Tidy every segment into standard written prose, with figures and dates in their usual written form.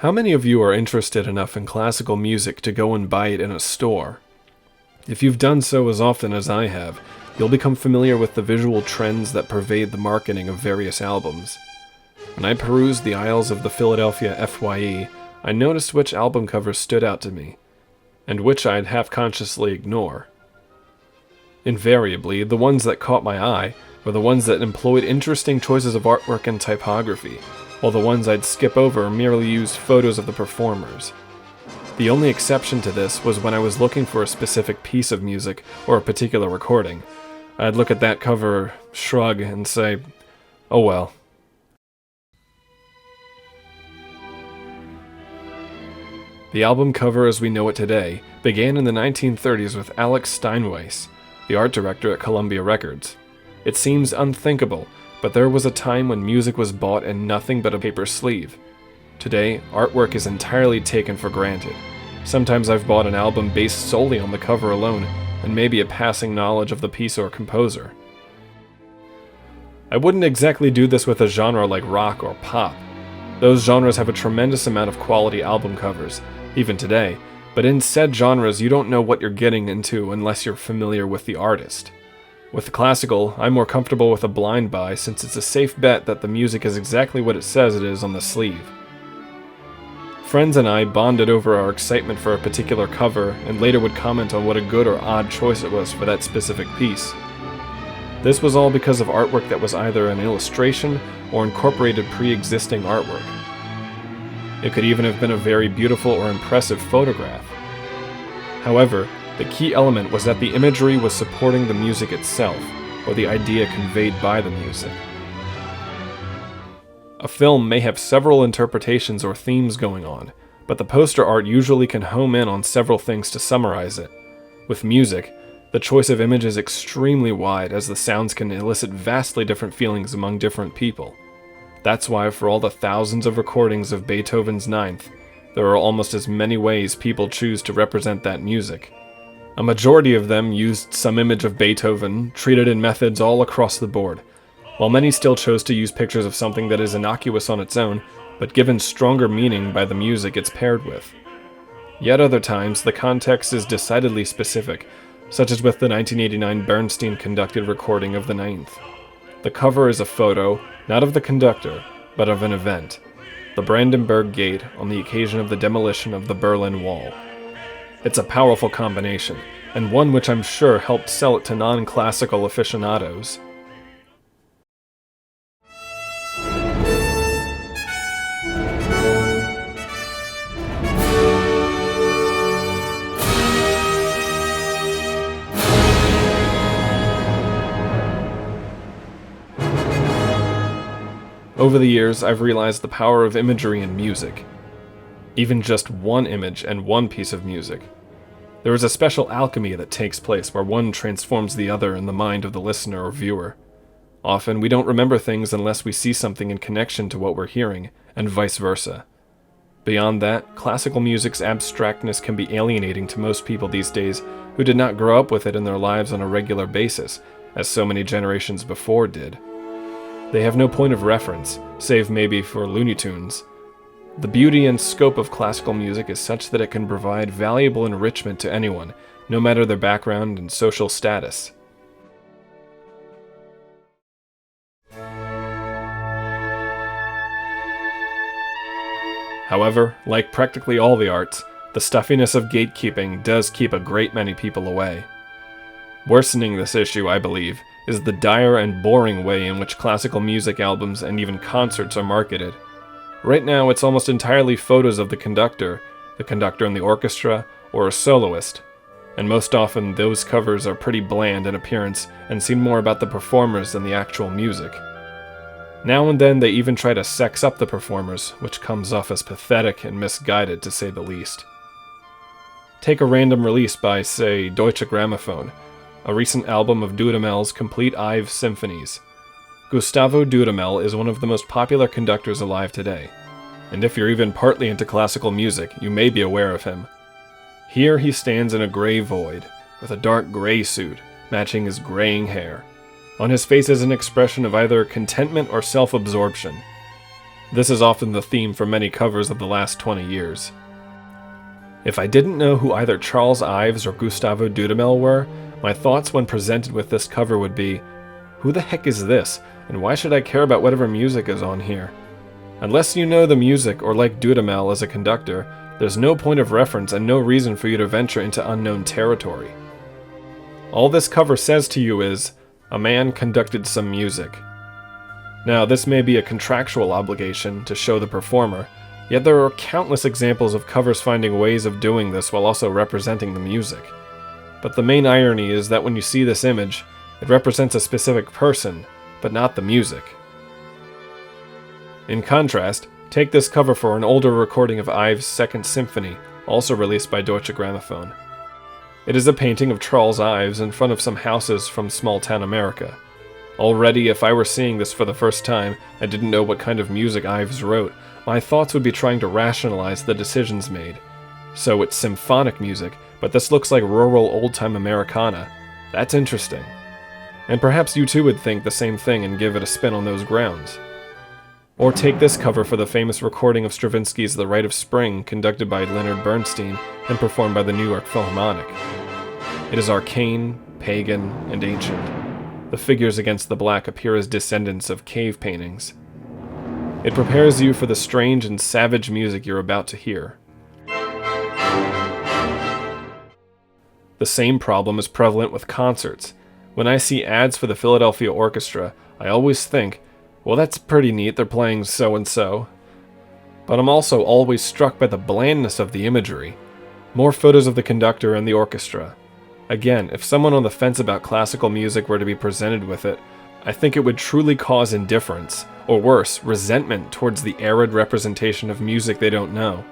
How many of you are interested enough in classical music to go and buy it in a store? If you've done so as often as I have, you'll become familiar with the visual trends that pervade the marketing of various albums. When I perused the aisles of the Philadelphia FYE, I noticed which album covers stood out to me, and which I'd half-consciously ignore. Invariably, the ones that caught my eye were the ones that employed interesting choices of artwork and typography, while the ones I'd skip over merely used photos of the performers. The only exception to this was when I was looking for a specific piece of music or a particular recording. I'd look at that cover, shrug, and say, oh well. The album cover as we know it today began in the 1930s with Alex Steinweiss, the art director at Columbia Records. It seems unthinkable, but there was a time when music was bought in nothing but a paper sleeve. Today, artwork is entirely taken for granted. Sometimes I've bought an album based solely on the cover alone, and maybe a passing knowledge of the piece or composer. I wouldn't exactly do this with a genre like rock or pop. Those genres have a tremendous amount of quality album covers, even today, but in said genres you don't know what you're getting into unless you're familiar with the artist. With classical, I'm more comfortable with a blind buy since it's a safe bet that the music is exactly what it says it is on the sleeve. Friends and I bonded over our excitement for a particular cover and later would comment on what a good or odd choice it was for that specific piece. This was all because of artwork that was either an illustration or incorporated pre-existing artwork. It could even have been a very beautiful or impressive photograph. However, the key element was that the imagery was supporting the music itself, or the idea conveyed by the music. A film may have several interpretations or themes going on, but the poster art usually can home in on several things to summarize it. With music, the choice of image is extremely wide as the sounds can elicit vastly different feelings among different people. That's why for all the thousands of recordings of Beethoven's Ninth, there are almost as many ways people choose to represent that music. A majority of them used some image of Beethoven, treated in methods all across the board, while many still chose to use pictures of something that is innocuous on its own, but given stronger meaning by the music it's paired with. Yet other times, the context is decidedly specific, such as with the 1989 Bernstein-conducted recording of the Ninth. The cover is a photo, not of the conductor, but of an event, the Brandenburg Gate on the occasion of the demolition of the Berlin Wall. It's a powerful combination, and one which I'm sure helped sell it to non-classical aficionados. Over the years, I've realized the power of imagery in music. Even just one image and one piece of music. There is a special alchemy that takes place where one transforms the other in the mind of the listener or viewer. Often, we don't remember things unless we see something in connection to what we're hearing, and vice versa. Beyond that, classical music's abstractness can be alienating to most people these days who did not grow up with it in their lives on a regular basis, as so many generations before did. They have no point of reference, save maybe for Looney Tunes. The beauty and scope of classical music is such that it can provide valuable enrichment to anyone, no matter their background and social status. However, like practically all the arts, the stuffiness of gatekeeping does keep a great many people away. Worsening this issue, I believe, is the dire and boring way in which classical music albums and even concerts are marketed. Right now, it's almost entirely photos of the conductor in the orchestra, or a soloist, and most often those covers are pretty bland in appearance and seem more about the performers than the actual music. Now and then they even try to sex up the performers, which comes off as pathetic and misguided to say the least. Take a random release by, say, Deutsche Grammophon, a recent album of Dudamel's complete Ive symphonies. Gustavo Dudamel is one of the most popular conductors alive today, and if you're even partly into classical music, you may be aware of him. Here he stands in a gray void, with a dark gray suit, matching his graying hair. On his face is an expression of either contentment or self-absorption. This is often the theme for many covers of the last 20 years. If I didn't know who either Charles Ives or Gustavo Dudamel were, my thoughts when presented with this cover would be, who the heck is this, and why should I care about whatever music is on here? Unless you know the music or like Dudamel as a conductor, there's no point of reference and no reason for you to venture into unknown territory. All this cover says to you is, a man conducted some music. Now, this may be a contractual obligation to show the performer, yet there are countless examples of covers finding ways of doing this while also representing the music. But the main irony is that when you see this image, it represents a specific person, but not the music. In contrast, take this cover for an older recording of Ives' Second Symphony, also released by Deutsche Grammophon. It is a painting of Charles Ives in front of some houses from small-town America. Already, if I were seeing this for the first time and didn't know what kind of music Ives wrote, my thoughts would be trying to rationalize the decisions made. So it's symphonic music, but this looks like rural old-time Americana. That's interesting. And perhaps you too would think the same thing and give it a spin on those grounds. Or take this cover for the famous recording of Stravinsky's The Rite of Spring, conducted by Leonard Bernstein and performed by the New York Philharmonic. It is arcane, pagan, and ancient. The figures against the black appear as descendants of cave paintings. It prepares you for the strange and savage music you're about to hear. The same problem is prevalent with concerts. When I see ads for the Philadelphia Orchestra, I always think, well, that's pretty neat, they're playing so-and-so. But I'm also always struck by the blandness of the imagery. More photos of the conductor and the orchestra. Again, if someone on the fence about classical music were to be presented with it, I think it would truly cause indifference, or worse, resentment towards the arid representation of music they don't know.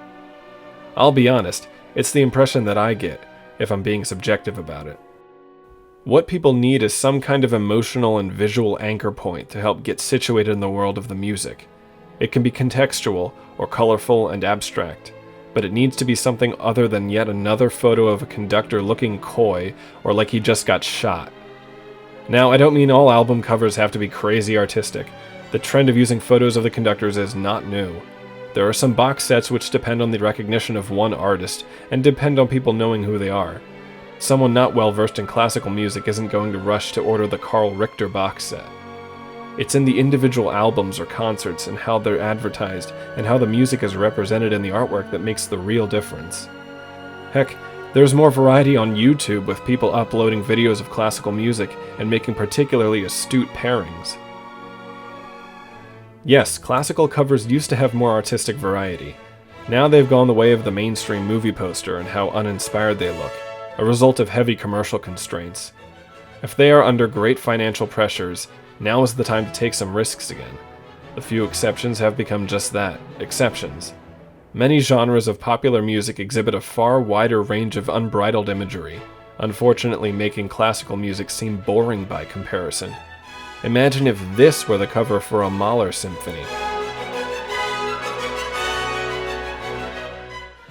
I'll be honest, it's the impression that I get, if I'm being subjective about it. What people need is some kind of emotional and visual anchor point to help get situated in the world of the music. It can be contextual, or colorful and abstract, but it needs to be something other than yet another photo of a conductor looking coy, or like he just got shot. Now, I don't mean all album covers have to be crazy artistic. The trend of using photos of the conductors is not new. There are some box sets which depend on the recognition of one artist, and depend on people knowing who they are. Someone not well versed in classical music isn't going to rush to order the Carl Richter box set. It's in the individual albums or concerts and how they're advertised and how the music is represented in the artwork that makes the real difference. Heck, there's more variety on YouTube with people uploading videos of classical music and making particularly astute pairings. Yes, classical covers used to have more artistic variety. Now they've gone the way of the mainstream movie poster and how uninspired they look, a result of heavy commercial constraints. If they are under great financial pressures, now is the time to take some risks again. The few exceptions have become just that, exceptions. Many genres of popular music exhibit a far wider range of unbridled imagery, unfortunately making classical music seem boring by comparison. Imagine if this were the cover for a Mahler symphony.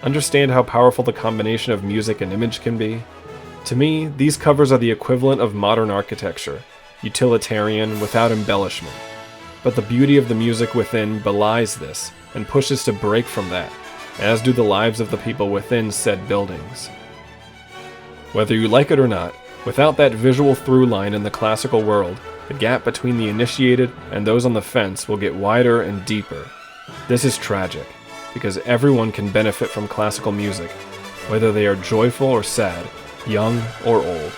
Understand how powerful the combination of music and image can be? To me, these covers are the equivalent of modern architecture, utilitarian without embellishment. But the beauty of the music within belies this, and pushes to break from that, as do the lives of the people within said buildings. Whether you like it or not, without that visual through line in the classical world, the gap between the initiated and those on the fence will get wider and deeper. This is tragic, because everyone can benefit from classical music, whether they are joyful or sad, young or old.